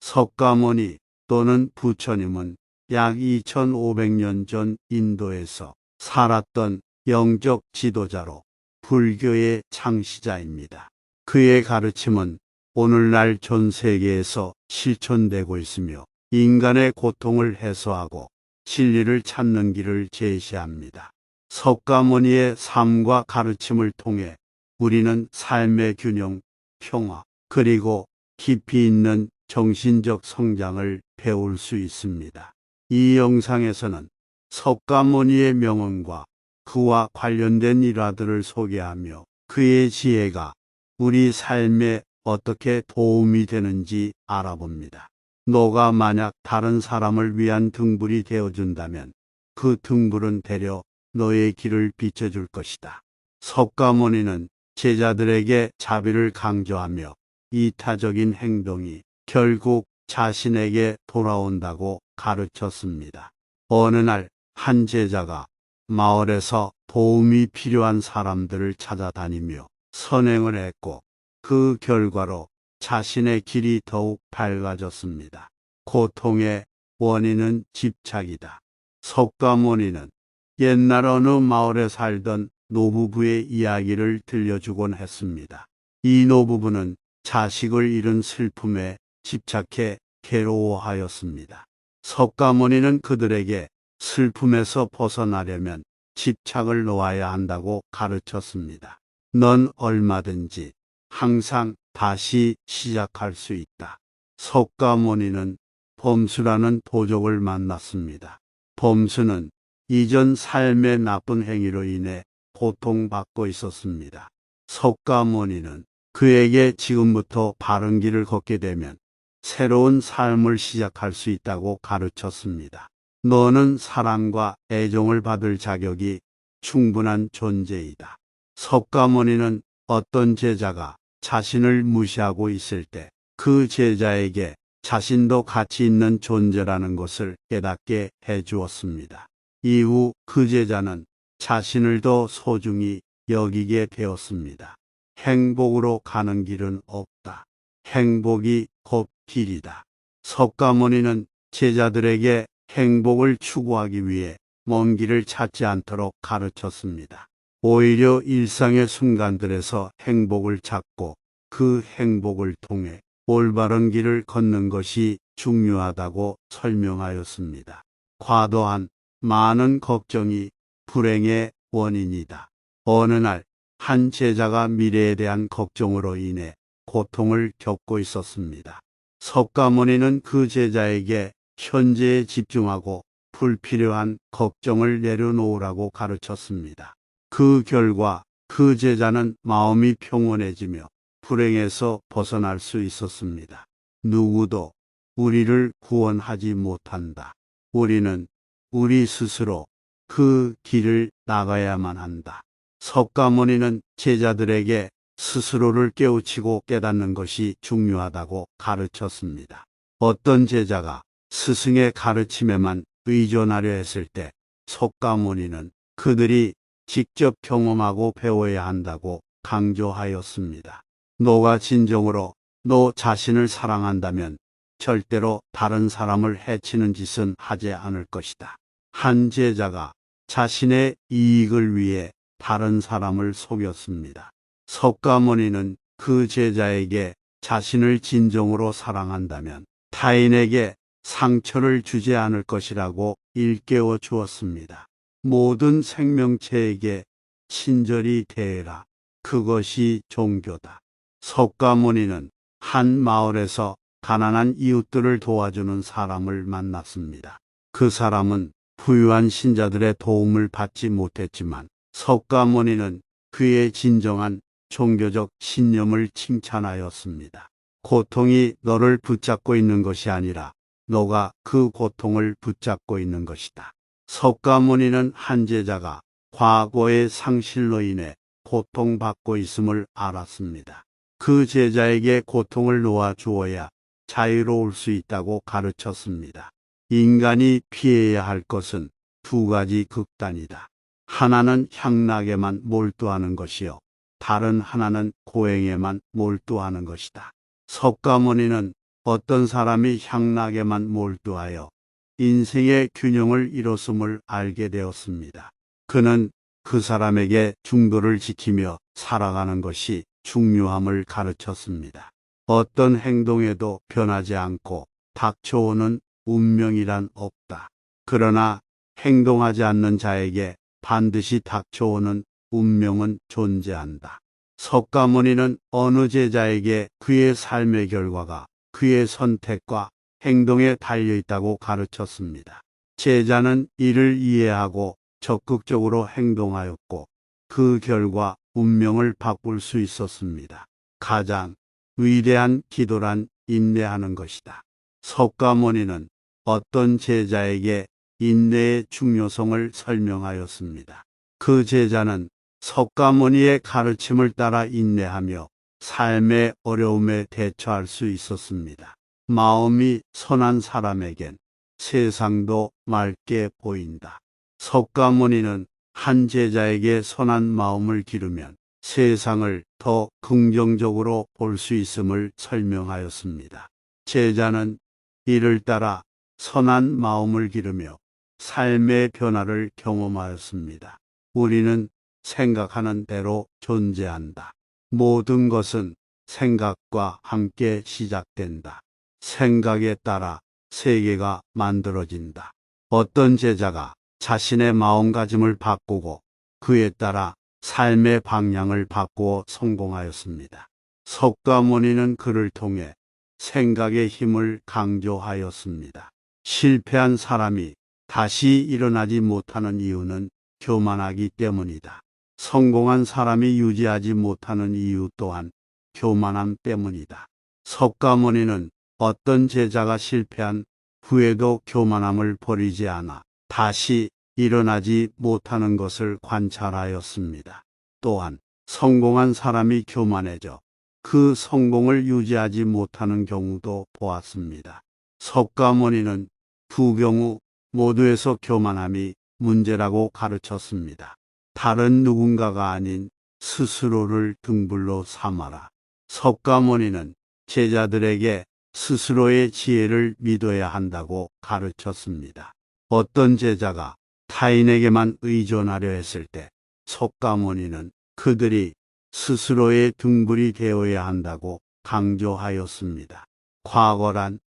석가모니 또는 부처님은 약 2500년 전 인도에서 살았던 영적 지도자로 불교의 창시자입니다. 그의 가르침은 오늘날 전 세계에서 실천되고 있으며 인간의 고통을 해소하고 진리를 찾는 길을 제시합니다. 석가모니의 삶과 가르침을 통해 우리는 삶의 균형, 평화, 그리고 깊이 있는 정신적 성장을 배울 수 있습니다. 이 영상에서는 석가모니의 명언과 그와 관련된 일화들을 소개하며 그의 지혜가 우리 삶에 어떻게 도움이 되는지 알아봅니다. 너가 만약 다른 사람을 위한 등불이 되어준다면 그 등불은 되려 너의 길을 비춰줄 것이다. 석가모니는 제자들에게 자비를 강조하며 이타적인 행동이 결국 자신에게 돌아온다고 가르쳤습니다. 어느 날 한 제자가 마을에서 도움이 필요한 사람들을 찾아다니며 선행을 했고 그 결과로 자신의 길이 더욱 밝아졌습니다. 고통의 원인은 집착이다. 석가모니는 옛날 어느 마을에 살던 노부부의 이야기를 들려주곤 했습니다. 이 노부부는 자식을 잃은 슬픔에 집착해 괴로워하였습니다. 석가모니는 그들에게 슬픔에서 벗어나려면 집착을 놓아야 한다고 가르쳤습니다. 넌 얼마든지 항상 다시 시작할 수 있다. 석가모니는 범수라는 도적을 만났습니다. 범수는 이전 삶의 나쁜 행위로 인해 고통받고 있었습니다. 석가모니는 그에게 지금부터 바른 길을 걷게 되면 새로운 삶을 시작할 수 있다고 가르쳤습니다. 너는 사랑과 애정을 받을 자격이 충분한 존재이다. 석가모니는 어떤 제자가 자신을 무시하고 있을 때 그 제자에게 자신도 가치 있는 존재라는 것을 깨닫게 해주었습니다. 이후 그 제자는 자신을 더 소중히 여기게 되었습니다. 행복으로 가는 길은 없다. 행복이 곧 길이다. 석가모니는 제자들에게 행복을 추구하기 위해 먼 길을 찾지 않도록 가르쳤습니다. 오히려 일상의 순간들에서 행복을 찾고 그 행복을 통해 올바른 길을 걷는 것이 중요하다고 설명하였습니다. 과도한 많은 걱정이 불행의 원인이다. 어느 날 한 제자가 미래에 대한 걱정으로 인해 고통을 겪고 있었습니다. 석가모니는 그 제자에게 현재에 집중하고 불필요한 걱정을 내려놓으라고 가르쳤습니다. 그 결과 그 제자는 마음이 평온해지며 불행에서 벗어날 수 있었습니다. 누구도 우리를 구원하지 못한다. 우리는 우리 스스로 그 길을 나가야만 한다. 석가모니는 제자들에게 스스로를 깨우치고 깨닫는 것이 중요하다고 가르쳤습니다. 어떤 제자가 스승의 가르침에만 의존하려 했을 때 석가모니는 그들이 직접 경험하고 배워야 한다고 강조하였습니다. 너가 진정으로 너 자신을 사랑한다면 절대로 다른 사람을 해치는 짓은 하지 않을 것이다. 한 제자가 자신의 이익을 위해 다른 사람을 속였습니다. 석가모니는 그 제자에게 자신을 진정으로 사랑한다면 타인에게 상처를 주지 않을 것이라고 일깨워 주었습니다. 모든 생명체에게 친절히 대해라. 그것이 종교다. 석가모니는 한 마을에서 가난한 이웃들을 도와주는 사람을 만났습니다. 그 사람은 부유한 신자들의 도움을 받지 못했지만 석가모니는 그의 진정한 종교적 신념을 칭찬하였습니다. 고통이 너를 붙잡고 있는 것이 아니라 너가 그 고통을 붙잡고 있는 것이다. 석가모니는 한 제자가 과거의 상실로 인해 고통받고 있음을 알았습니다. 그 제자에게 고통을 놓아 주어야 자유로울 수 있다고 가르쳤습니다. 인간이 피해야 할 것은 두 가지 극단이다. 하나는 향락에만 몰두하는 것이요, 다른 하나는 고행에만 몰두하는 것이다. 석가모니는 어떤 사람이 향락에만 몰두하여 인생의 균형을 이뤘음을 알게 되었습니다. 그는 그 사람에게 중도를 지키며 살아가는 것이 중요함을 가르쳤습니다. 어떤 행동에도 변하지 않고 닥쳐오는 운명이란 없다. 그러나 행동하지 않는 자에게 반드시 닥쳐오는 운명은 존재한다. 석가모니는 어느 제자에게 그의 삶의 결과가 그의 선택과 행동에 달려 있다고 가르쳤습니다. 제자는 이를 이해하고 적극적으로 행동하였고 그 결과 운명을 바꿀 수 있었습니다. 가장 위대한 기도란 인내하는 것이다. 석가모니는 어떤 제자에게 인내의 중요성을 설명하였습니다. 그 제자는 석가모니의 가르침을 따라 인내하며 삶의 어려움에 대처할 수 있었습니다. 마음이 선한 사람에겐 세상도 맑게 보인다. 석가모니는 한 제자에게 선한 마음을 기르면 세상을 더 긍정적으로 볼 수 있음을 설명하였습니다. 제자는 이를 따라 선한 마음을 기르며 삶의 변화를 경험하였습니다. 우리는 생각하는 대로 존재한다. 모든 것은 생각과 함께 시작된다. 생각에 따라 세계가 만들어진다. 어떤 제자가 자신의 마음가짐을 바꾸고 그에 따라 삶의 방향을 바꾸어 성공하였습니다. 석가모니는 그를 통해 생각의 힘을 강조하였습니다. 실패한 사람이 다시 일어나지 못하는 이유는 교만하기 때문이다. 성공한 사람이 유지하지 못하는 이유 또한 교만함 때문이다. 석가모니는 어떤 제자가 실패한 후에도 교만함을 버리지 않아 다시 일어나지 못하는 것을 관찰하였습니다. 또한 성공한 사람이 교만해져 그 성공을 유지하지 못하는 경우도 보았습니다. 석가모니는 두 경우 모두에서 교만함이 문제라고 가르쳤습니다. 다른 누군가가 아닌 스스로를 등불로 삼아라. 석가모니는 제자들에게 스스로의 지혜를 믿어야 한다고 가르쳤습니다. 어떤 제자가 타인에게만 의존하려 했을 때 석가모니는 그들이 스스로의 등불이 되어야 한다고 강조하였습니다. 과거란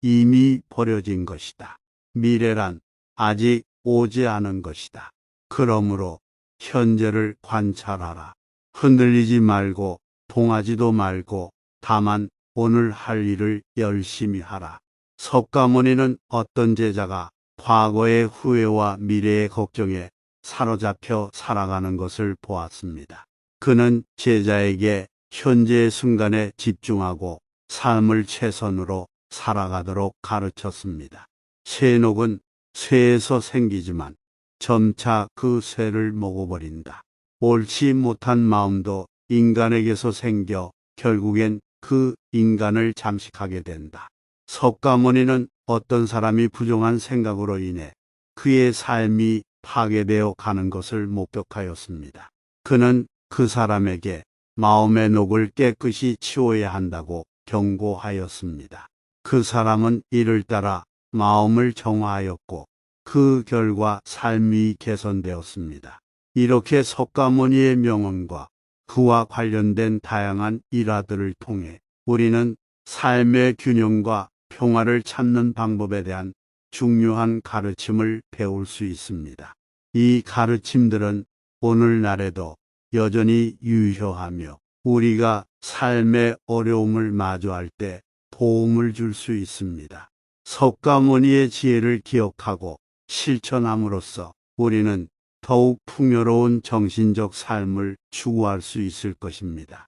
이미 버려진 것이다. 미래란 아직 오지 않은 것이다. 그러므로 현재를 관찰하라. 흔들리지 말고 동하지도 말고 다만 오늘 할 일을 열심히 하라. 석가모니는 어떤 제자가 과거의 후회와 미래의 걱정에 사로잡혀 살아가는 것을 보았습니다. 그는 제자에게 현재의 순간에 집중하고 삶을 최선으로 살아가도록 가르쳤습니다. 쇠녹은 쇠에서 생기지만 점차 그 쇠를 먹어버린다. 옳지 못한 마음도 인간에게서 생겨 결국엔 그 인간을 잠식하게 된다. 석가모니는 어떤 사람이 부정한 생각으로 인해 그의 삶이 파괴되어 가는 것을 목격하였습니다. 그는 그 사람에게 마음의 녹을 깨끗이 치워야 한다고 경고하였습니다. 그 사람은 이를 따라 마음을 정화하였고 그 결과 삶이 개선되었습니다. 이렇게 석가모니의 명언과 그와 관련된 다양한 일화들을 통해 우리는 삶의 균형과 평화를 찾는 방법에 대한 중요한 가르침을 배울 수 있습니다. 이 가르침들은 오늘날에도 여전히 유효하며 우리가 삶의 어려움을 마주할 때 도움을 줄 수 있습니다. 석가모니의 지혜를 기억하고 실천함으로써 우리는 더욱 풍요로운 정신적 삶을 추구할 수 있을 것입니다.